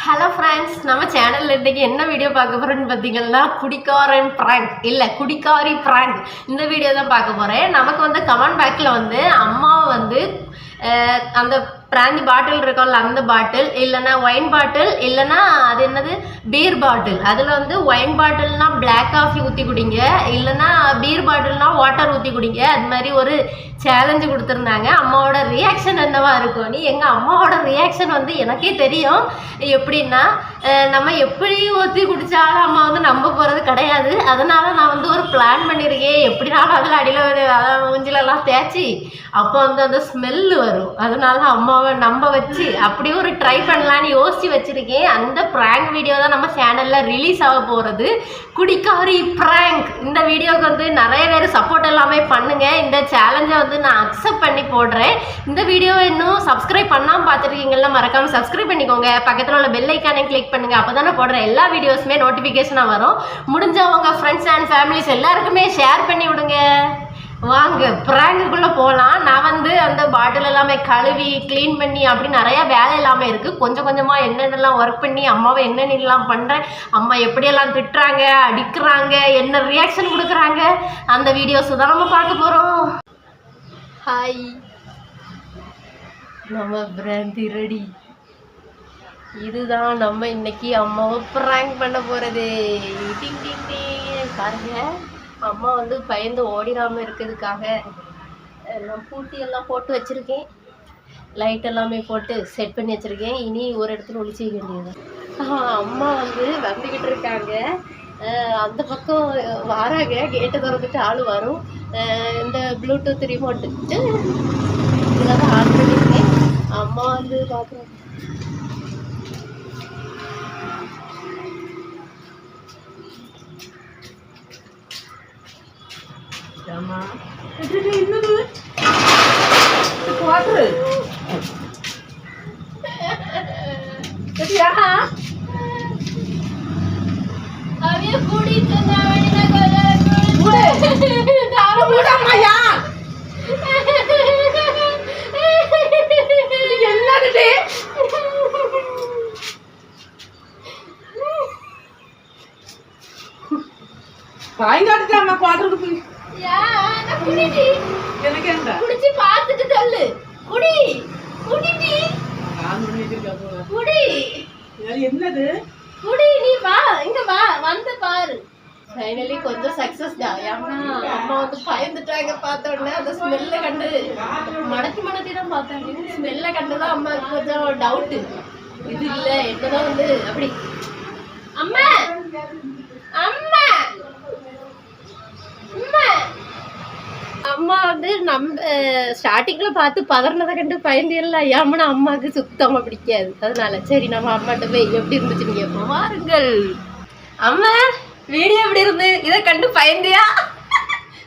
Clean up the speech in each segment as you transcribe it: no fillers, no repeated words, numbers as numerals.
Hello friends, நம்ம சேனல்ல இன்னைக்கு என்ன வீடியோ பார்க்க போறோம்னு பார்த்தீங்கன்னா குடிக்காரன் பிராங்க் இல்லை குடிக்காரி பிராங்க். இந்த வீடியோ தான் பார்க்க போறேன். நமக்கு வந்து கமெண்ட் பேக்ல வந்து அம்மா வந்து அந்த பிராந்தி பாட்டில் இருக்கும்ல அந்த பாட்டில், இல்லைன்னா ஒயின் பாட்டில், இல்லைன்னா அது என்னது பீர் பாட்டில். அதில் வந்து ஒயின் பாட்டில்னா பிளாக் காஃபி ஊற்றி குடிங்க, இல்லைன்னா பீர் பாட்டில்னா வாட்டர் ஊற்றி குடிங்க. அது மாதிரி ஒரு சேலஞ்சு கொடுத்துருந்தாங்க. அம்மாவோட ரியாக்ஷன் என்னவா இருக்கும்னு. எங்கள் அம்மாவோட ரியாக்ஷன் வந்து எனக்கே தெரியும். எப்படின்னா, நம்ம எப்படி ஊற்றி குடித்தாலும் அம்மா வந்து நம்ப போகிறது கிடையாது. அதனால நான் வந்து ஒரு பிளான் பண்ணியிருக்கேன். எப்படினாலும் அதில் அடியில் மூஞ்சிலெல்லாம் தேய்ச்சி அப்போ வந்து அந்த ஸ்மெல்லு வரும். அதனால அம்மாவை நம்ப வச்சு அப்படி ஒரு ட்ரை பண்ணலான்னு யோசிச்சு வச்சுருக்கேன். அந்த ப்ராங்க் வீடியோ தான் நம்ம சேனலில் ரிலீஸ் ஆக போகிறது, குடிக்காரி ப்ராங்க். இந்த வீடியோவுக்கு வந்து நிறைய பேர் சப்போர்ட் எல்லாமே பண்ணுங்கள். இந்த சேலஞ்சை வந்து நான் அக்செப்ட் பண்ணி போடுறேன். இந்த வீடியோவை இன்னும் சப்ஸ்கிரைப் பண்ணாமல் பார்த்துருக்கீங்களா, மறக்காமல் சப்ஸ்கிரைப் பண்ணிக்கோங்க. பக்கத்தில் உள்ள பெல் ஐக்கானை கிளிக் பண்ணுங்கள். அப்போ தானே போடுற எல்லா வீடியோஸுமே நோட்டிஃபிகேஷனாக வரும். முடிஞ்சவங்க ஃப்ரெண்ட்ஸ் அண்ட் ஃபேமிலிஸ் எல்லாருக்குமே ஷேர் பண்ணி விடுங்க. வாங்க ப்ராங்குக்குள்ளே போகலாம். நான் வந்து அந்த பாட்டில் எல்லாமே கழுவி க்ளீன் பண்ணி அப்படி நிறையா வேலை எல்லாமே இருக்குது. கொஞ்சம் கொஞ்சமாக என்னென்னலாம் ஒர்க் பண்ணி அம்மாவை என்னென்னலாம் பண்ணுறேன், அம்மா எப்படியெல்லாம் திட்டுறாங்க, அடிக்கிறாங்க, என்ன ரியாக்ஷன் கொடுக்குறாங்க, அந்த வீடியோஸ் தான் நம்ம பார்க்க போகிறோம். ஹாய், நம்ம பிராந்தி ரெடி. இதுதான் நம்ம இன்னைக்கு அம்மாவை ப்ராங்க் பண்ண போகிறது. பாருங்க, அம்மா வந்து பயந்து ஓடிடாமல் இருக்கிறதுக்காக எல்லாம் பூட்டியெல்லாம் போட்டு வச்சுருக்கேன். லைட் எல்லாமே போட்டு செட் பண்ணி வச்சுருக்கேன். இனி ஒரு இடத்துல ஒளிச்சிக்க வேண்டியது. அம்மா வந்து வந்துக்கிட்டு இருக்காங்க. அந்த பக்கம் வாராங்க. கேட்டை திறந்துட்டு ஆள் வரும். இந்த ப்ளூடூத் ரிமோட்டு இதெல்லாம் ஆன் பண்ணியிருக்கேன். அம்மா வந்து பார்க்குறாங்க. பாய்காட்டுக்காம குவாட்டருக்கு குடிச்சு பார்த்துட்டு சொல்லு. குடி குடிடி குடி. என்னது குடி, நீ வா, இங்க வா, வந்து பாரு. ஃபைனலி கொஞ்சம் சக்சஸ் தான். ஏன்னா அம்மா வந்து பயந்துட்டாங்க. பார்த்த உடனே அந்த ஸ்மெல்ல கண்டு மணத்தி தான் பார்த்தாங்க. ஸ்மெல்ல கண்டுதான் அம்மாவுக்கு கொஞ்சம் டவுட்டு. இது இல்லை என்னதான் வந்து அப்படி. அம்மா அம்மா அம்மா அம்மா வந்து நம்ம ஸ்டார்டிங்கில் பார்த்து பதறினதை கண்டு பயந்து எல்லாம் ஏமனா அம்மாவுக்கு சுத்தமாக பிடிக்காது. அதனால சரி நம்ம அம்மாட்ட போய் எப்படி இருந்துச்சு நீங்கள் பாருங்கள். அம்மா வீடியோ எப்படி இருந்து, இதை கண்டு பயந்தியா?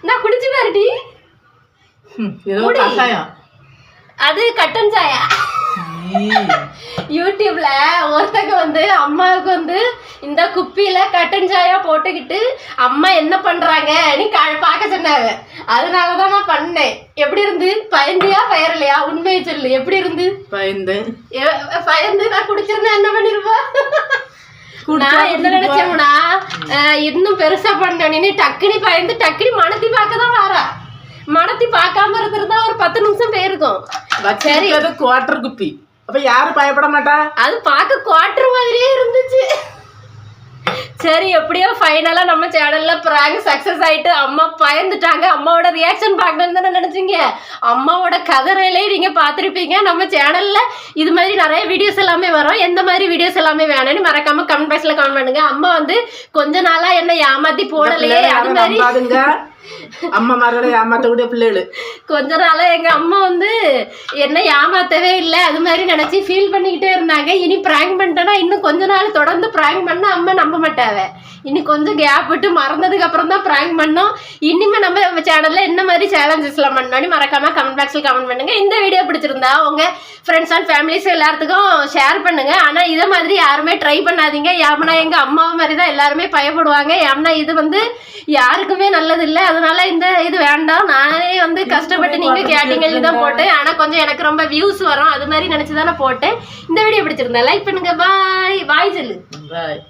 நான் குடிச்சு பாருடி. அது கட்டன் சாயா. யூடியூப்ல ஒருத்தங்க வந்து அம்மாவுக்கு வந்து இந்த குப்பியில கட்டன் சாயா போட்டுக்கிட்டு அம்மா என்ன பண்றாங்க நீ பார்க்க சொன்னாங்க. அதனாலதான் நான் பண்ணேன். எப்படி இருந்து, பயந்தியா பயரலையா? உண்மையை சொல்லு, எப்படி இருந்து? பயந்து நான் குடிச்சிருந்தேன் என்ன பண்ணிருப்பா? நான் என்ன நினைச்சேன்னா இன்னும் பெருசா பண்ண டக்குனி பயந்து டக்குனி மணத்தி பார்க்கதான் வாரா. மணத்தி பார்க்காம இருந்திருந்தா ஒரு 10 நிமிஷம் போயிருக்கும். சரி, குவாட்டர் குப்பி. அப்ப யாரும் பயப்பட மாட்டா. அது பார்க்க குவாட்டர் மாதிரியே இருந்துச்சு. சரி, எப்படியோ ஃபைனலா நம்ம சேனல்ல பிராங்க் சக்சஸ் ஆயிட்டு அம்மா பயந்துட்டாங்க. அம்மாவோட ரியாக்ஷன் பார்க்கணும்னு தானே நினைச்சீங்க. அம்மாவோட கதறையிலே நீங்க பார்த்துருப்பீங்க. நம்ம சேனல்ல இது மாதிரி நிறைய வீடியோஸ் எல்லாமே வரும். எந்த மாதிரி வீடியோஸ் எல்லாமே வேணும்னு மறக்காம கமெண்ட் பாக்ஸ்ல கமெண்ட் பண்ணுங்க. அம்மா வந்து கொஞ்ச நாளா என்ன ஏமாத்தி போடலையே, அது மாதிரி அம்மா மகளை ஏமாத்தக்கூடிய பிள்ளைகள் கொஞ்ச நாளா எங்க அம்மா வந்து என்ன ஏமாத்தவே இல்லை, அது மாதிரி நினைச்சு ஃபீல் பண்ணிக்கிட்டே இருந்தாங்க. இனி பிராங்க் பண்ணிட்டேன்னா இன்னும் கொஞ்ச நாள் தொடர்ந்து பிராங்க் பண்ணா அம்மா நம்ப மாட்டாவ. இனி கொஞ்சம் கேப் விட்டு மறந்ததுக்கு அப்புறம் தான் பிராங்க் பண்ணோம். இனிமே நம்ம சேனல்ல என்ன மாதிரி சேலஞ்சஸ் எல்லாம் பண்ணோன்னு மறக்காம கமெண்ட் பாக்ஸ்ல கமெண்ட் பண்ணுங்க. இந்த வீடியோ பிடிச்சிருந்தா உங்க ஃப்ரெண்ட்ஸ் அண்ட் ஃபேமிலிஸ் எல்லாத்துக்கும் ஷேர் பண்ணுங்க. ஆனா இதை மாதிரி யாருமே ட்ரை பண்ணாதீங்க. ஏன்னா எங்க அம்மாவை மாதிரி தான் எல்லாருமே பயப்படுவாங்க. ஏன்னா இது வந்து யாருக்குமே நல்லது இல்லை. அதனால இந்த இது வேண்டாம். நானே வந்து கஷ்டப்பட்டு நீங்க கேட்டீங்க தான் போட்டேன். ஆனா கொஞ்சம் எனக்கு ரொம்ப வியூஸ் வரும் அது மாதிரி நினைச்சுதானே போட்டேன். இந்த வீடியோ பிடிச்சிருந்தா லைக் பண்ணுங்க. பாய். பாய் சொல்லு. பாய்.